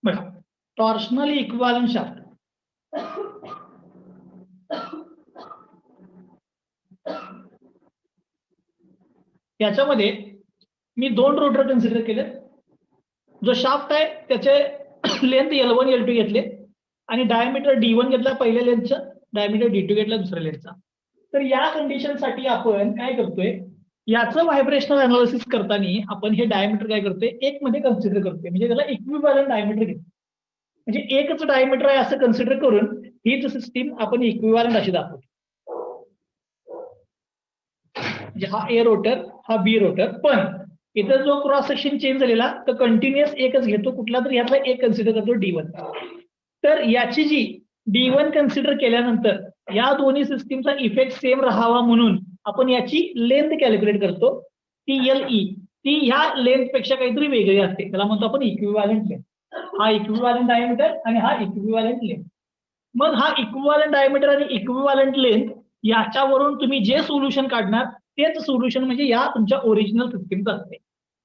बघा, torsional equivalent shaft याच्यामध्ये मी दोन रोटर कन्सिडर केले. जो शाफ्ट आहे त्याचे लेंथ L1 L2 घेतले आणि डायमीटर D1 घेतला पहिल्या लेंथचा, डायमीटर D2 घेतला दुसऱ्या लेंथचा. तर या कंडिशनसाठी आपण काय करतोय, याचं व्हायब्रेशनल अनालिसिस करताना आपण हे डायमीटर काय करतोय, एक मध्ये कन्सिडर करतोय, म्हणजे त्याला इक्विव्हॅलंट डायमीटर घेतो. म्हणजे एकच डायमीटर आहे असं कन्सिडर करून हीच सिस्टीम आपण इक्विव्हॅलंट अशी दाखवतो. म्हणजे हा ए रोटर, हा बी रोटर. पण इथं जो क्रॉस सेक्शन चेंज झालेला तर कंटिन्युअस एकच घेतो, कुठला तरी यातला एक कन्सिडर करतो D1. तर याची जी D1 कन्सिडर केल्यानंतर या दोन्ही सिस्टीमचा इफेक्ट सेम राहावा म्हणून आपण याची लेंथ कॅल्क्युलेट करतो, ती LE. ती ह्या लेंथ पेक्षा काहीतरी वेगळी असते, त्याला म्हणतो आपण इक्विव्हॅलंट लेंथ. हा इक्विव्हॅलंट डायमीटर आणि हा इक्विव्हॅलंट लेंथ. मग हा इक्विव्हॅलंट डायमीटर आणि इक्विव्हॅलंट लेंथ याच्यावरून तुम्ही जे सोल्युशन काढणार तेच सोल्युशन म्हणजे या तुमच्या ओरिजिनल सिस्टीमचं असते.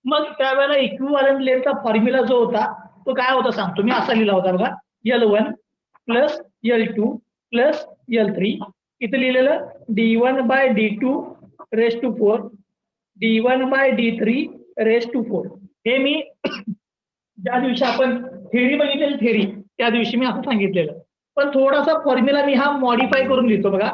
मग त्यावेळेला इक्विव्हॅलंट लेंथचा फॉर्म्युला जो होता तो काय होता सांगतो मी. असा लिहिला होता बघा, L1 plus L2 plus L3. इथे लिहिलेलं D1 by D2 raise to 4, D1 by D3 raise to 4. हे मी ज्या दिवशी आपण थेरी बघितलेली थेरी त्या दिवशी मी असं सांगितलेलं. पण थोडासा फॉर्म्युला मी हा मॉडिफाय करून लिहितो बघा.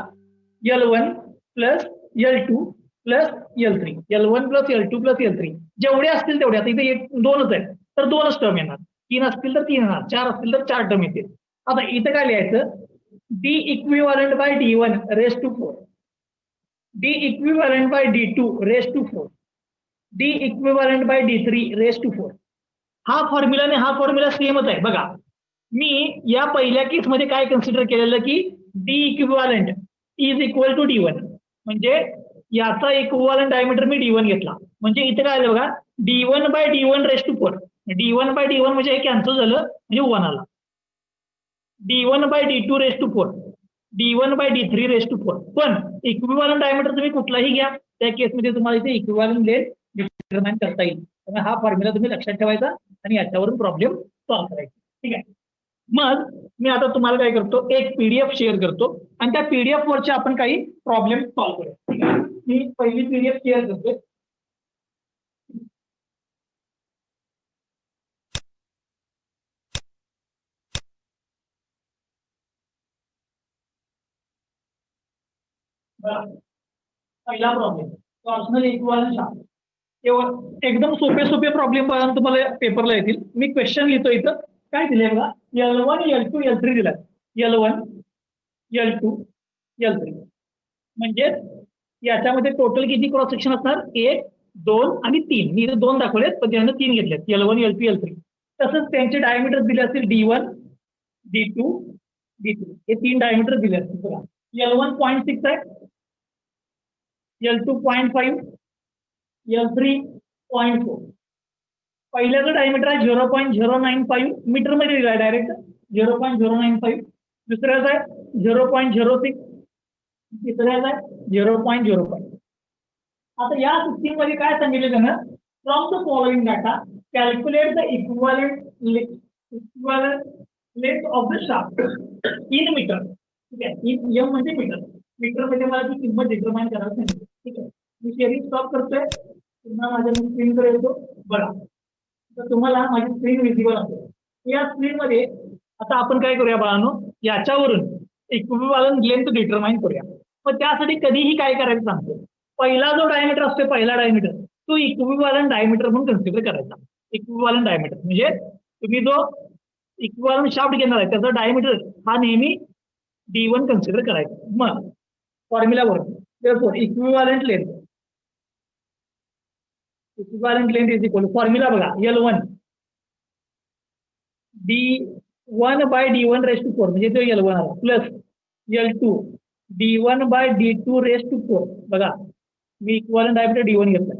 L1 plus L2 plus L3, L1 plus L2 plus L3. जेवढे असतील तेवढे, आता इथे दोनच आहेत तर दोनच टर्म येणार, तीन असतील तर तीन येणार, चार असतील तर चार टर्म येतील. आता इथं काय लिहायचं, D equivalent by D1 raise to 4, D equivalent by D2 raise to 4, D equivalent by D3 raise to 4. हा फॉर्म्युला आणि हा फॉर्म्युला सेमच आहे बघा. मी या पहिल्या केसमध्ये काय कन्सिडर केलेलं की D equivalent is equal to D1, म्हणजे याचा इक्विव्हॅलंट डायमीटर मी D1 घेतला. म्हणजे इथे काय आलं बघा, D1 bye D1 raise to 4. D1 bye D1 म्हणजे हे कॅन्सल झालं म्हणजे 1 आला. D1 by D2 raise to 4, D1 by D3 raise to 4. पण इक्विव्हॅलंट डायमीटर तुम्ही कुठलाही घ्या, त्या केसमध्ये तुम्हाला इथे इक्विव्हॅलंट लेंथ डिटरमाइन करता येईल. त्यामुळे हा फॉर्म्युला तुम्ही लक्षात ठेवायचा आणि याच्यावरून प्रॉब्लेम सॉल्व्ह करायचा. ठीक आहे. मग मी आता तुम्हाला काय करतो, एक PDF शेअर करतो आणि त्या PDF वरचे आपण काही प्रॉब्लेम सॉल्व्ह करूया. मी पहिली PDF शेअर करतो. पहिला प्रॉब्लेम, टॉर्शनल इक्विव्हॅलंट शाफ्ट. केवळ एकदम सोपे सोपे प्रॉब्लेम बघा तुम्हाला पेपरला येतील. मी क्वेश्चन लिहितो इथं. काय दिलंय बघा, L1 L2 L3 दिलाय. L1 L2 L3 म्हणजे याच्यामध्ये टोटल किती क्रॉस सेक्शन असणार, 1 2 आणि 3. मी इथे 2 दाखवलेत पण त्यानं 3 घेतलेत, L1 L2 L3. तसंच त्यांचे डायमीटर दिले असतील D1 D2 D3. हे 3 डायमीटर दिले असतील बघा. L1 0.6 आहे, L2 0.5, L3 0.4. पहिल्याचं डायमीटर आहे 0.095 मीटर मध्ये दिला आहे डायरेक्ट 0.095. दुसऱ्याचा आहे 0.06, तिसऱ्याचा आहे 0.05. आता या सिस्टीम मध्ये काय सांगितलं त्यानं, from the following data calculate the equivalent length of the shaft in metre. ठीक आहे, M म्हणजे मीटर. मीटर मध्ये मला ती किंमत डिटरमाइन करायला सांगितली. ठीक आहे, मी शेअरिंग स्टॉप करतोय, पुन्हा माझ्या स्क्रीनकडे येतो बघा. तर तुम्हाला माझी स्क्रीन विजिबल असेल. या स्क्रीन मध्ये आता आपण काय करूया बाळांनो, याच्यावरून इक्विव्हॅलंट लेंथ डिटरमाइन करूया. पण त्यासाठी कधीही काय करायचं सांगतो, पहिला जो डायमीटर असतो पहिला डायमीटर तो इक्विव्हॅलंट डायमीटर म्हणून कन्सिडर करायचा. इक्विव्हॅलंट डायमीटर म्हणजे तुम्ही जो इक्विव्हॅलंट शाफ्ट घेणार आहे त्याचा डायमीटर हा नेहमी D1 कन्सिडर करायचा. मग फॉर्म्युलावर equivalent length is equal formula बघा, L1 D1 bye D1 raise to 4 म्हणजे तो L1 आला, plus L2 D1 by D2 raise to 4. बघा मी इक्विव्हॅलंट डायमीटर D1 घेतला,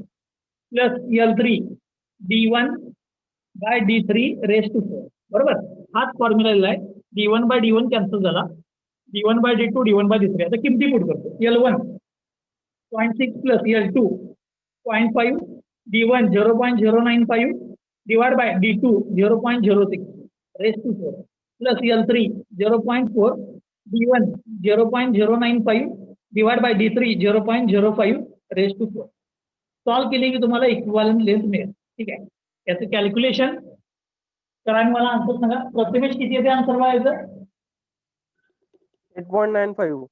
plus L3 D1 by D3 raise to 4. बरोबर, हाच फॉर्म्युला दिलाय. D1 बाय D1 कॅन्सल झाला, D1 by D2 D1 by D3. आता किमती पुट करतो. L1 0.6 plus L2 0.5, D1 0.095 divide by D2 0.06. Raise to 4 plus L3 0.4 D1 0.095 divide by D3 0.05 raise to 4 solve केली की तुम्हाला इक्विव्हॅलंट लेंथ मिळेल. ठीक आहे, याचं कॅल्क्युलेशन करा आणि मला आन्सर सांगा. प्रथमेश किती येते आन्सर बघायचं? 8.95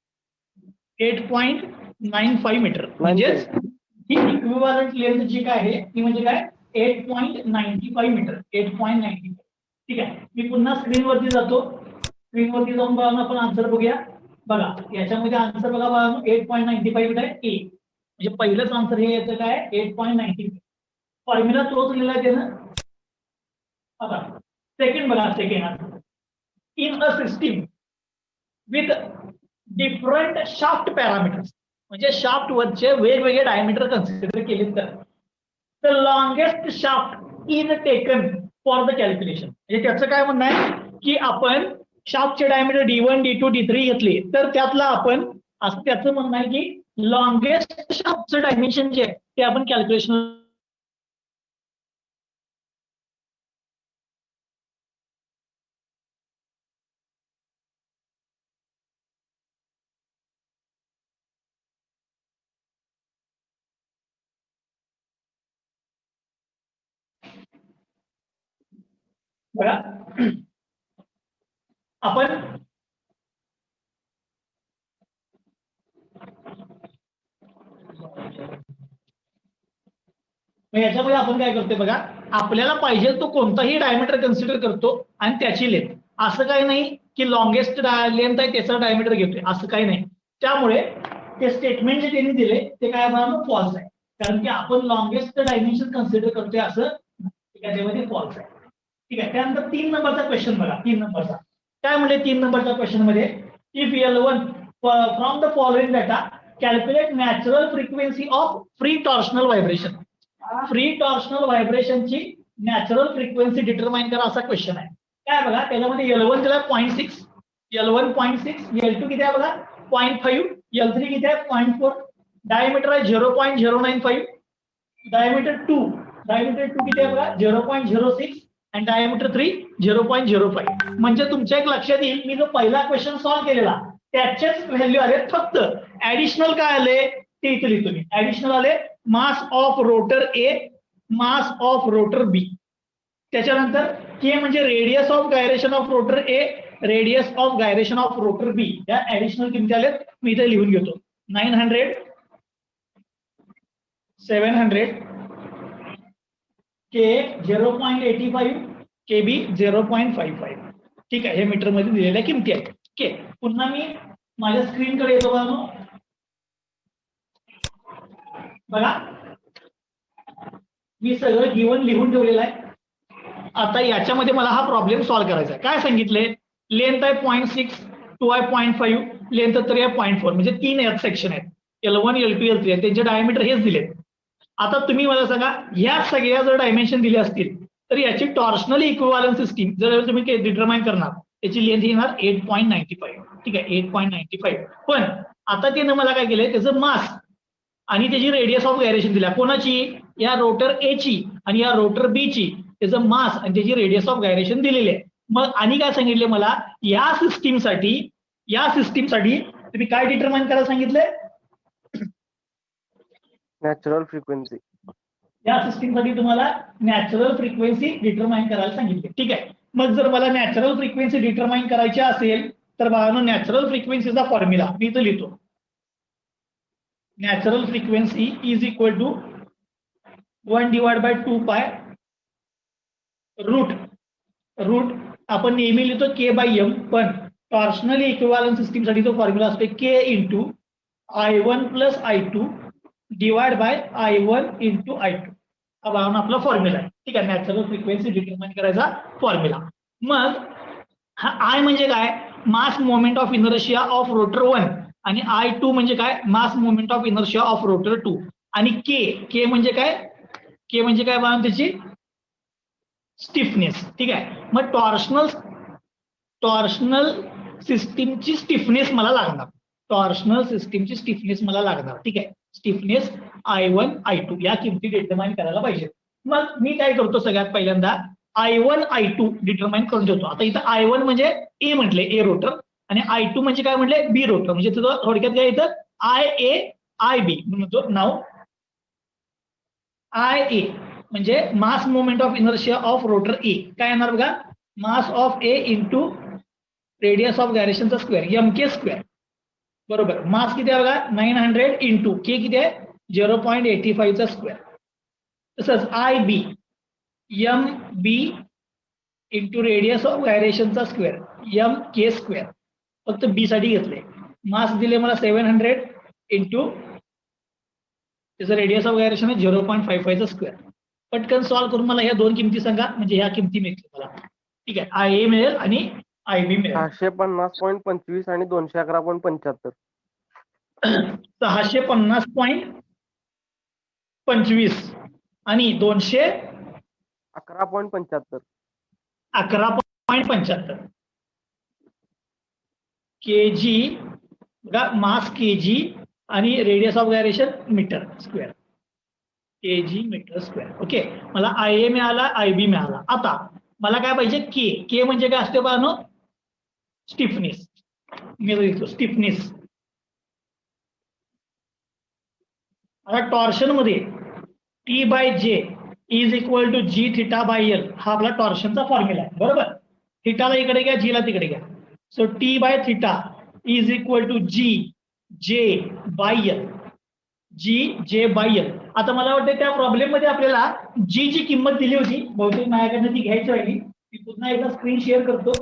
8.95 मीटर. म्हणजेच ही इक्विव्हॅलंट लेंथ जी काय आहे ती म्हणजे काय 8.95 मीटर. 8.95. ठीक आहे, मी पुन्हा स्क्रीनवरती जातो. स्क्रीनवरती जाऊन बघा आपण आन्सर बघूया. बघा याच्यामध्ये आन्सर बघा 8.95 मीटर ए. म्हणजे पहिलंच आन्सर हे येतं काय 8.95. फॉर्म्युला तोच लिहिला त्यानं. आता सेकंड बघा, second in a system with different shaft parameters, म्हणजे शाफ्ट वरचे वेगवेगळे डायमीटर कन्सिडर केले तर the longest shaft is taken for the calculation. म्हणजे त्याचं काय म्हणणं आहे की आपण शाफ्टचे डायमीटर D1 D2 D3 घेतले तर त्यातला आपण असं त्याचं म्हणणं आहे की लॉंगेस्ट शाफ्टचं डायमेन्शन जे आहे ते आपण कॅल्क्युलेशन बघा. आपण याच्यामध्ये आपण काय करतोय बघा, आपल्याला पाहिजे तो कोणताही डायमीटर कन्सिडर करतो आणि त्याची लेंथ. असं काही नाही की लॉंगेस्ट लेंथ आहे त्याचा डायमीटर घेतोय, असं काही नाही. त्यामुळे ते स्टेटमेंट जे त्यांनी दिले ते काय फॉल्स आहे, कारण की आपण लॉंगेस्ट डायमेन्शन कन्सिडर करतोय असं त्याच्यामध्ये फॉल्स आहे. ठीक आहे, त्यानंतर 3 नंबरचा क्वेश्चन बघा. 3 नंबरचा काय म्हणजे 3 नंबरच्या क्वेश्चन मध्ये if L1 from the following data calculate natural frequency of free torsional vibration. Free torsional व्हायब्रेशनची नॅचरल फ्रिक्वेन्सी डिटरमाइन करा असा क्वेश्चन आहे. काय बघा त्याच्यामध्ये L1 दिला 0.6, L2 किती आहे बघा 0.5, L3 किती आहे 0.4, डायमीटर आहे 0.095, डायमीटर 2 किती आहे बघा 0.06 आणि डायमीटर 3 0.05. म्हणजे तुमच्या एक लक्षात येईल मी जो पहिला क्वेश्चन सॉल्व्ह केलेला त्याचेच व्हॅल्यू आले, फक्त ऍडिशनल काय आले ते इथे लिहितो मी. ऍडिशनल आले mass of rotor A, mass of rotor B. त्याच्यानंतर के म्हणजे radius of gyration of rotor A, radius of gyration of rotor B. या ऍडिशनल किमती आलेत, मी इथे लिहून घेतो. 900, 700, के 0.85, के बी 0.55. ठीक आहे, हे मीटर मध्ये दिलेल्या किमती आहेत. के पुन्हा मी माझ्या स्क्रीनकडे येतो बघा, मी सगळं गिवन लिहून ठेवलेलं आहे. आता याच्यामध्ये मला हा प्रॉब्लेम सॉल्व्ह करायचा आहे. काय सांगितले, लेंथ आहे 0.6, 2 आहे 0.5, लेंथ 3 आहे 0.4, म्हणजे 3 यात सेक्शन आहेत L1 L2 L3 त्यांचे डायमीटर हेच दिलेत. आता तुम्ही मला सांगा ह्या सगळ्या जर डायमेन्शन दिले असतील तर याची टॉर्शनल इक्विव्हॅलंट सिस्टीम जर तुम्ही डिटरमाइन करणार त्याची लेंथ येणार 8.95. ठीक आहे 8.95. पण आता त्यानं मला काय केलंय त्याचं मास आणि त्याची रेडियस ऑफ गायरेशन दिल्या. कोणाची, या रोटर ए ची आणि या रोटर बी ची त्याचं मास आणि त्याची रेडियस ऑफ गायरेशन दिलेली आहे. मग आणि काय सांगितले मला या सिस्टीमसाठी तुम्ही काय डिटरमाइन करायला सांगितलंय, नॅचरल फ्रिक्वेन्सी. या सिस्टीमसाठी तुम्हाला नॅचरल फ्रिक्वेन्सी डिटरमाइन करायला सांगितले. ठीक आहे, मग जर मला नॅचरल फ्रिक्वेन्सी डिटरमाइन करायची असेल तर बघा नॅचरल फ्रिक्वेन्सीचा फॉर्म्युला मी इथं लिहितो. Natural frequency is equal to 1 divide by 2 pi root आपण नेहमी लिहितो के बाय एम, पण टॉर्शनल इक्विव्हॅलंट सिस्टीम साठी तो फॉर्म्युला असतो K into I1 plus I2 divide by I1 into I2. हा बघा आपला फॉर्म्युला आहे. ठीक आहे, नॅचरल फ्रिक्वेन्सी डिटरमाइन करायचा फॉर्म्युला. मग हा आय म्हणजे काय, mass moment of inertia of rotor 1 आणि I2 म्हणजे काय, mass moment of inertia of rotor 2. आणि के म्हणजे काय बघा त्याची स्टिफनेस. ठीक आहे, मग टॉर्शनल सिस्टीमची स्टिफनेस मला लागणार. ठीक आहे, स्टिफनेस I1 I2 या किमती डिटरमाइन करायला पाहिजे. मग मी काय करतो सगळ्यात पहिल्यांदा I1 I2 डिटरमाइन करून ठेवतो. आता इथं I1 म्हणजे ए म्हटले, ए रोटर, आणि I2 म्हणजे काय म्हटले, बी रोटर. म्हणजे तुझं थोडक्यात काय इथं IA IB म्हणतो. नाव IA म्हणजे mass moment of inertia of rotor A. काय येणार बघा, mass of A into radius of गायरेशनचा स्क्वेअर, MK स्क्वेअर. बरोबर. मास किती आहे बघा, 900 इंटू के किती आहे, 0.85 चा स्क्वेअर. तसंच IB MB into radius of गायरेशनचा स्क्वेअर, MK स्क्वेअर. फक्त बी साठी घेतले. मास दिले मला 700 इंटू त्याचं रेडियस ऑफ गायरेशन आहे 0.55 चा स्क्वेअर. पटकन सॉल्व्ह करून मला ह्या दोन किमती सांगा, म्हणजे ह्या किमती मिळतील मला. ठीक आहे, IA मिळेल आणि IB मिळेल. 650.25 आणि 211.75. 650.25 आणि 211.75. 11.75 kg बघा, मास kg आणि radius of gyration metre square, kg metre square. Okay, मला IA मिळाला, IB मिळाला. आता मला काय पाहिजे, के म्हणजे काय असते पाहनो, स्टिफनेस. मी लिहितो स्टिफनेस. आता टॉर्शन मध्ये T/J is equal to G theta by L हा आपला टॉर्शनचा फॉर्म्युला आहे. बरोबर. थिटाला इकडे घ्या, जीला तिकडे घ्या. So T/θ is equal to G by L. आता मला वाटतं त्या प्रॉब्लेम मध्ये आपल्याला जी ची किंमत दिली होती, बहुतेक माझ्याकडनं ती घ्यायची राहिली, ती पुन्हा एकदा स्क्रीन शेअर करतो.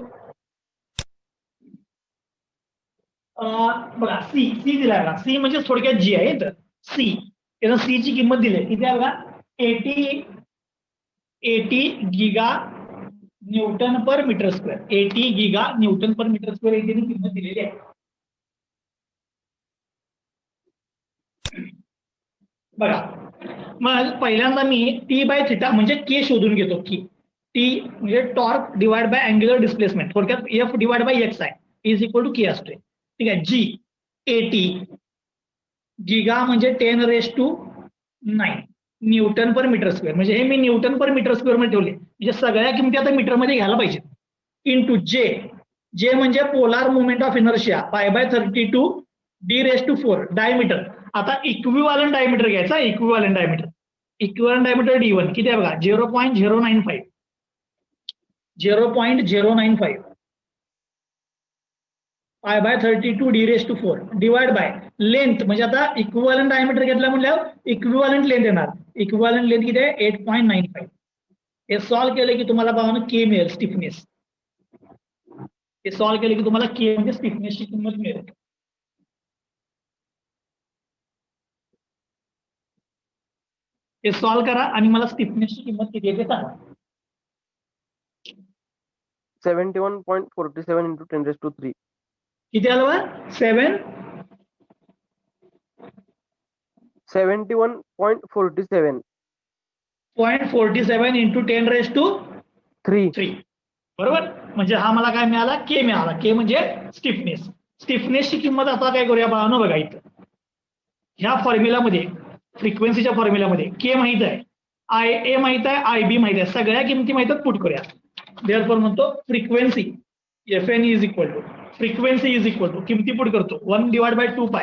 बघा, सी दिला बघा, सी म्हणजे थोडक्यात जी आहे. तर सी ची किंमत दिली किती आहे बघा, 80 गिगा न्यूटन पर मीटर स्क्वेअर. 80 गिगा न्यूटन पर मीटर स्क्वेअर याची किंमत दिलेली आहे. बघा, मग पहिल्यांदा मी T/θ म्हणजे के शोधून घेतो. की टी म्हणजे torque divide by angular displacement, थोडक्यात F divide by XI is equal to K असते. ठीक आहे. G 80 गिगा म्हणजे 10⁹ न्यूटन पर मीटर स्क्वेअर, म्हणजे हे मी न्यूटन पर मीटर स्क्वेअर मध्ये ठेवले, म्हणजे सगळ्या किमती आता मीटर मध्ये घ्यायला पाहिजे. इंटू जे म्हणजे polar movement of inertia π/32 d⁴ diameter. आता इक्विव्हॅलंट डायमीटर घ्यायचा, इक्विव्हॅलंट डायमीटर D1 किती आहे बघा, 0.095 π/32 d⁴ डिवाइड बाय लेंथ, म्हणजे आता इक्विव्हॅलंट डायमीटर घेतला म्हणल्यावर इक्विव्हॅलंट लेंथ येणार. इक्विव्हॅलंट लेंथ किती आहे, 8.95. हे सॉल्व्ह केलं की तुम्हाला पाहून के मिळेल, स्टिफनेस. हे सॉल्व्ह केलं की तुम्हाला के म्हणजे स्टिफनेसची किंमत मिळेल. हे सॉल्व्ह करा आणि मला स्टिफनेसची किंमत किती आहे ते सांगा. 71.47 into 10⁻³ किती आलं बा, 71.47 इंटू 10⁻³ बरोबर. म्हणजे हा मला काय मिळाला, के मिळाला. के म्हणजे स्टिफनेस. स्टिफनेसची किंमत आता काय करूया बाळांनो, बघा इथं ह्या फॉर्म्युलामध्ये, फ्रिक्वेन्सीच्या फॉर्म्युलामध्ये के माहित आहे, IA माहित आहे, IB माहित आहे, सगळ्या किमती माहित आहेत, पुट करूया. देअरफॉर म्हणतो frequency FN is equal to, frequency is equal to किमती पुट करतो 1/2π.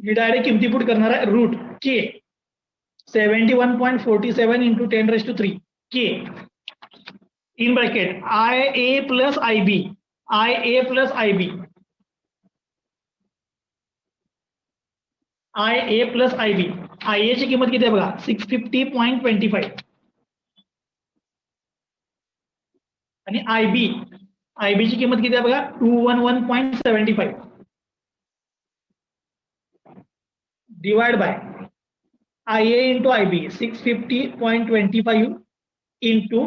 मी डायरेक्ट किमती पुट करणार आहे, root k 71.47 into 10⁻³ k in bracket IA plus IB, IA plus IB, IA plus IB. IA ची किंमत किती आहे बघा, 650.25 आणि IB ची किंमत किती आहे बघा, 211.75 divide by IA into IB 650.25 into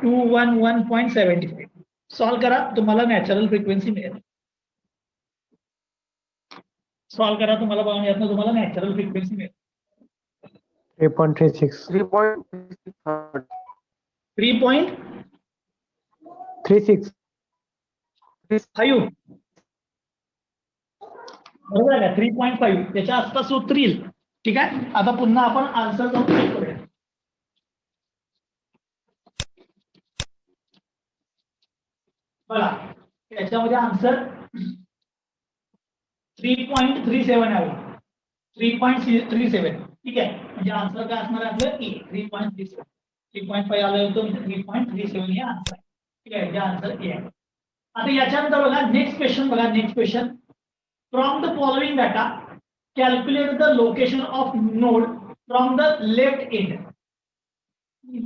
211.75. Solve करा, तुम्हाला नॅचरल फ्रिक्वेन्सी मिळेल. सॉल्व्ह करा, तुम्हाला बघा यातनं तुम्हाला नॅचरल फ्रिक्वेन्सी मिळेल. 3.36 3.36 बरोबर आहे का, 3.5 त्याच्या आसपास उत्तर येईल. ठीक आहे. आता पुन्हा आपण आन्सर करूया. बघा त्याच्यामध्ये आन्सर 3.37 आहे. 3.37 ठीक आहे. म्हणजे आन्सर काय असणार आहे आपलं ए 3.37. 3.5 आलं होतं म्हणजे 3.37 हे आन्सर आहे. ठीक आहे, हे आन्सर ए आहे. आता याच्यानंतर बघा नेक्स्ट क्वेश्चन बघा next question. From the following data calculate the location of node from the left end.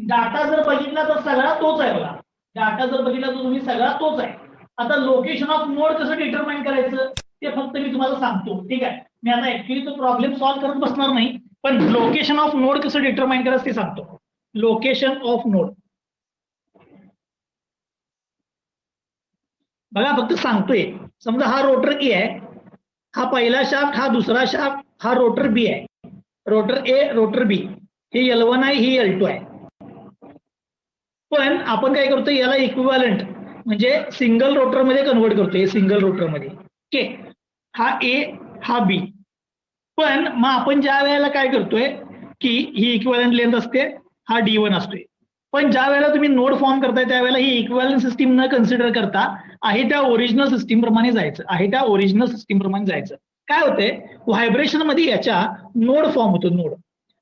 Data जर बघितला तर सगळा तोच आहे बघा. डाटा जर बघितला तर तुम्ही सगळा तोच आहे. आता लोकेशन ऑफ नोड कसं डिटरमाइन करायचं ते फक्त मी तुम्हाला सांगतो. ठीक आहे, मी आता ऍक्च्युली तो प्रॉब्लेम सॉल्व्ह करत बसणार नाही, पण लोकेशन ऑफ नोड कसं डिटरमाइन करायचं ते सांगतो. लोकेशन ऑफ नोड बघा फक्त सांगतोय. समजा हा रोटर ए आहे, हा पहिला शाफ्ट, हा दुसरा शाफ्ट, हा रोटर बी आहे. रोटर ए रोटर बी हे L1 आहे, ही L2 आहे. पण आपण काय करतो याला इक्विव्हॅलंट म्हणजे सिंगल रोटर मध्ये कन्वर्ट करतोय. सिंगल रोटर मध्ये ओके, हा ए हा बी. पण मग आपण ज्या वेळेला काय करतोय की ही इक्विव्हॅलंट लेंथ असते, हा D1 असतोय. पण ज्या वेळेला तुम्ही नोड फॉर्म करताय त्यावेळेला ही इक्विव्हॅलंट सिस्टीम न कन्सिडर करता आहे त्या ओरिजिनल सिस्टीम प्रमाणे जायचं. आहे त्या ओरिजिनल सिस्टीम प्रमाणे जायचं. काय होतंय व्हायब्रेशन मध्ये याच्या नोड फॉर्म होतो.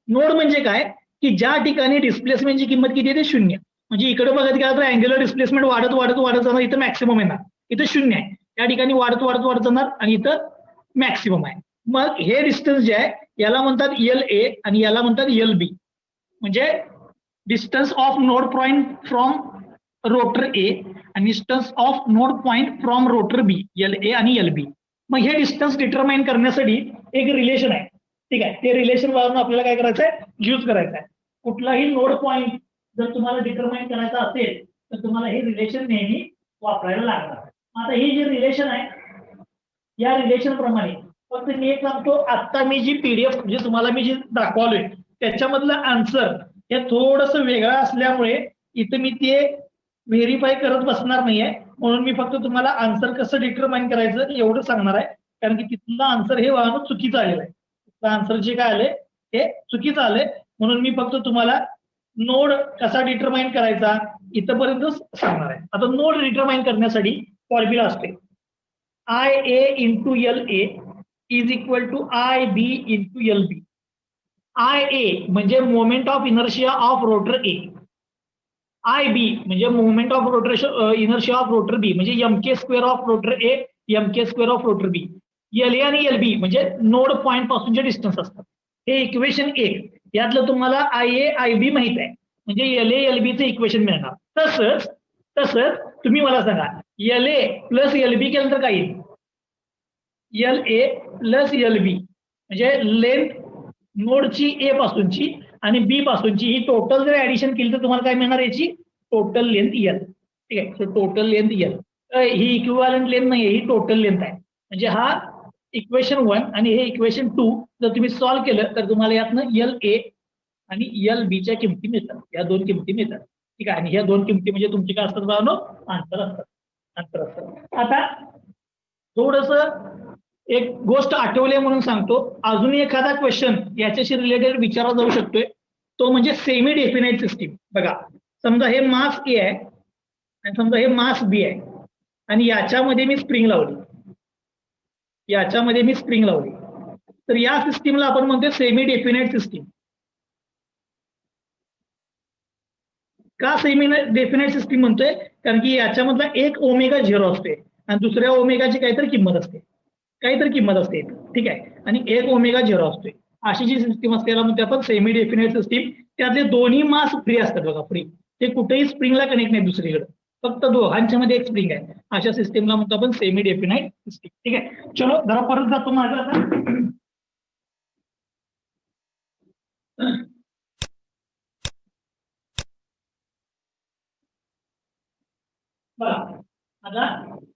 नोड म्हणजे काय की ज्या ठिकाणी डिस्प्लेसमेंटची किंमत किती आहे ते 0. म्हणजे इकडे बघत गेला तर अँग्युलर डिस्प्लेसमेंट वाढत वाढत वाढत जाणार, इथं मॅक्सिमम येणार, इथं 0 आहे. त्या ठिकाणी वाढत वाढत वाढत जाणार आणि इथं मॅक्सिमम आहे. मग हे डिस्टन्स जे आहे याला म्हणतात LA आणि याला म्हणतात LB. म्हणजे distance of node point from rotor A आणि distance of node point from rotor B, LA आणि LB. मग हे डिस्टन्स डिटरमाइन करण्यासाठी एक रिलेशन आहे. ठीक आहे, ते रिलेशन वापरून आपल्याला काय करायचं आहे यूज करायचं आहे. कुठलाही नोड पॉइंट जर तुम्हाला डिटरमाइन करायचा असेल तर तुम्हाला हे रिलेशन नेहमी वापरायला लागणार. आता हे जे रिलेशन आहे या रिलेशन प्रमाणे फक्त मी एक सांगतो, आता मी जी PDF म्हणजे तुम्हाला मी जी दाखवलोय त्याच्यामधलं आन्सर हे थोडंसं वेगळं असल्यामुळे इथं मी ते व्हेरीफाय करत बसणार नाहीये. म्हणून मी फक्त तुम्हाला आन्सर कसं डिटरमाइन करायचं एवढं सांगणार आहे. कारण की तिथलं आन्सर हे वाहन चुकीचं आलेलं आहे. तिथलं आन्सर जे काय आलंय हे चुकीचं आलंय. म्हणून मी फक्त तुम्हाला नोड कसा डिटरमाइन करायचा इथपर्यंत सांगणार आहे. आता नोड डिटरमाइन करण्यासाठी फॉर्म्युला असते IA into LA is equal to IB into LB. IA म्हणजे moment of inertia of rotor A. IB म्हणजे moment of rotor inertia of rotor B म्हणजे MK square of rotor A MK square of rotor B. LA आणि LB म्हणजे node point पासूनचे distance असतात. हे equation 1 यातलं तुम्हाला IA IB माहित आहे म्हणजे LA LB चं इक्वेशन मिळणार. तसंच तुम्ही मला सांगा LA प्लस LB केलं तर काय येईल? LA प्लस LB म्हणजे लेंथ नोडची ए पासूनची आणि बी पासूनची ही टोटल जर ऍडिशन केली तर तुम्हाला काय मिळणार याची टोटल लेंथ L. ठीक आहे, सो टोटल लेंथ L. ही इक्विव्हॅलंट लेंथ नाही, ही टोटल लेंथ आहे. म्हणजे हा इक्वेशन 1 आणि हे इक्वेशन 2 जर तुम्ही सॉल्व्ह केलं तर तुम्हाला यातनं LA आणि LB च्या किमती मिळतात. या दोन किमती मिळतात. ठीक आहे, आणि ह्या दोन किमती म्हणजे तुमची काय असतात बाळांनो आन्सर असतात. आता थोडस एक गोष्ट आठवली म्हणून सांगतो. अजून एखादा क्वेश्चन याच्याशी रिलेटेड विचारला जाऊ शकतोय तो म्हणजे सेमी डेफिनाइट सिस्टीम. बघा समजा हे मास ए आहे आणि समजा हे मास बी आहे आणि याच्यामध्ये मी स्प्रिंग लावली तर या सिस्टीमला आपण म्हणतो सेमी डेफिनाइट सिस्टीम. का सेमी डेफिनाइट सिस्टीम म्हणतोय कारण की याच्यामधला एक ओमेगा 0 असते आणि दुसऱ्या ओमेगाची काहीतरी किंमत असते. ठीक आहे, आणि एक ओमेगा 0 असते. अशी जी सिस्टीम असते त्याला म्हणते आपण सेमी डेफिनाइट सिस्टीम. त्यातले दोन्ही मास फ्री असतात बघा, फ्री. ते कुठेही स्प्रिंगला कनेक्ट नाही दुसरीकडे, फक्त दोघांच्या मध्ये एक स्प्रिंग आहे. अशा सिस्टीमला म्हणतो आपण सेमी डेफिनाइट सिस्टीम. ठीक आहे, चलो जरा परत जातो माझा आता. बघा आता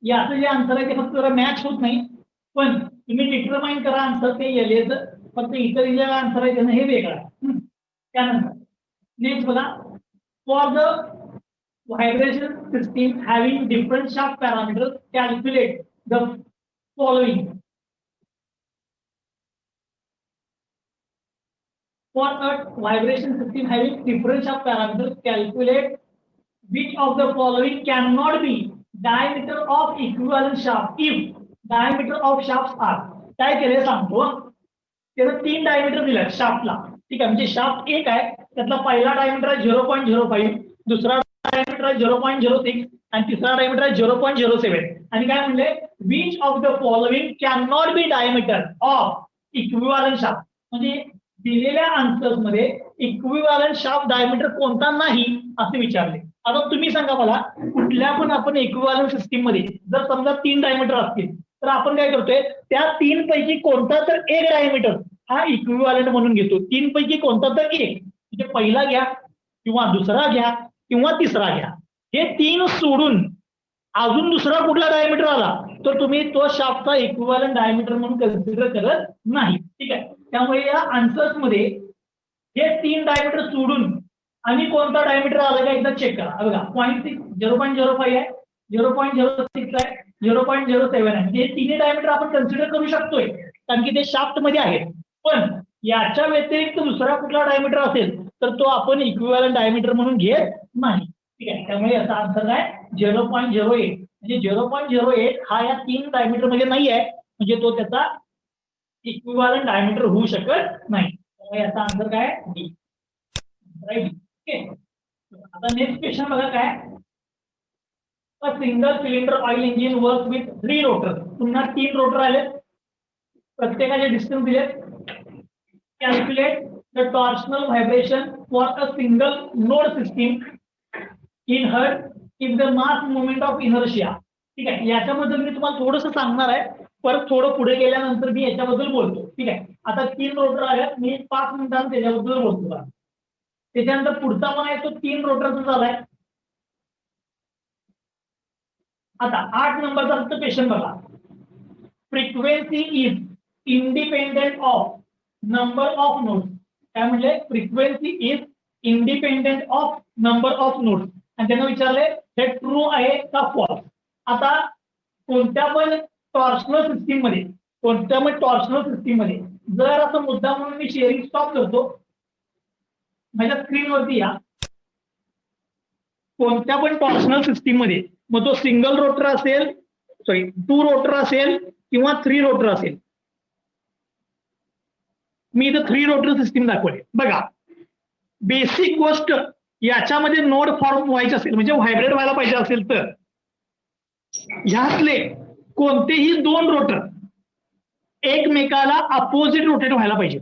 याचं जे आन्सर आहे ते फक्त जरा मॅच होत नाही, पण तुम्ही डिटरमाइन करा आन्सर ते LAचं. फक्त इतर जे आन्सर आहे त्यांना हे वेगळं आहे. त्यानंतर नेक्स्ट बघा, for the vibration system having different shaft parameters calculate the following. For a vibration system having different shaft parameters, calculate which of the following cannot be diameter of equivalent shaft if diameter of shaft are. काय केलंय सांगतो. त्याला 3 diameter दिले शाफ्टला. ठीक आहे, म्हणजे shaft एक आहे, त्यातला पहिला डायमीटर आहे 0.05, दुसरा डायमीटर आहे 0.06 आणि तिसरा डायमीटर आहे 0.07. आणि काय म्हणले, which of the following can not be diameter of equivalent shaft. म्हणजे दिलेल्या आन्सर्स मध्ये इक्विव्हॅलंट शाफ्ट डायमीटर कोणता नाही असे विचारले. आता तुम्ही सांगा मला, कुठल्या पण आपण इक्विव्हॅलंट सिस्टीम मध्ये जर समजा 3 डायमीटर असतील तर आपण काय करतोय, त्या 3 पैकी कोणता तर एक डायमीटर हा इक्विव्हॅलंट म्हणून घेतो. 3 पैकी कोणता तर एक, म्हणजे पहिला घ्या किंवा दुसरा घ्या किंवा तिसरा घ्या. हे 3 सोडून अजून दुसरा कुठला डायमीटर आला तर तुम्ही तो शाफ्टचा इक्विव्हॅलंट डायमीटर म्हणून कन्सिडर करत नाही. ठीक आहे, त्यामुळे या आन्सर्स मध्ये हे 3 डायमीटर सोडून आणि कोणता डायमीटर आला का एकदा चेक करा. बघा 0.6 0.05 आहे, 0.06 आहे, 0.07 आहे. म्हणजे हे 3 डायमीटर आपण कन्सिडर करू शकतोय कारण की ते शाफ्ट मध्ये आहेत. पण याच्या व्यतिरिक्त दुसरा कुठला डायमीटर असेल तर तो आपण इक्विव्हॅलंट डायमीटर म्हणून घेत नाही. ठीक आहे, त्यामुळे याचा आन्सर आहे 0.08. म्हणजे 0.08 हा या 3 डायमीटर मध्ये नाही आहे, म्हणजे तो त्याचा इक्विव्हॅलंट डायमीटर होऊ शकत नाही. त्यामुळे याचा आन्सर काय डी. राईट. ओके, आता नेक्स्ट क्वेश्चन बघा काय. A single cylinder oil engine work with 3 rotor. पुन्हा 3 रोटर आले, प्रत्येकाचे डिस्टन्स दिले. Calculate the torsional vibration for a single node system in hertz if the mass movement of inertia. ठीक आहे, याच्याबद्दल मी तुम्हाला थोडंसं सांगणार आहे, परत थोडं पुढे गेल्यानंतर मी याच्याबद्दल बोलतो. ठीक आहे, आता 3 रोटर आल्यात, मी 5 मिनिटांनी त्याच्याबद्दल बोलतो. त्याच्यानंतर पुढचा पण आहे तो 3 रोटरचा झालाय. आता 8 नंबरचा फक्त क्वेश्चन बघा. Frequency is independent of number of nodes. काय म्हणले, frequency is independent of number of nodes. आणि त्यांना विचारले हे ट्रू आहे का फॉल्स. आता कोणत्या पण टॉर्शनल सिस्टीम मध्ये जर असं मुद्दा म्हणून मी शेअरिंग स्टॉप करतो, माझ्या स्क्रीनवरती या. कोणत्या पण टॉर्शनल सिस्टीम मध्ये मग तो सिंगल रोटर असेल, 2 रोटर असेल किंवा 3 रोटर असेल. मी इथं 3 रोटर सिस्टीम दाखवले. बघा, बेसिक गोष्ट याच्यामध्ये नोड फॉर्म व्हायचे असेल म्हणजे व्हायब्रेट व्हायला पाहिजे असेल तर ह्यातले कोणतेही 2 रोटर एकमेकाला अपोजिट रोटेट व्हायला पाहिजे.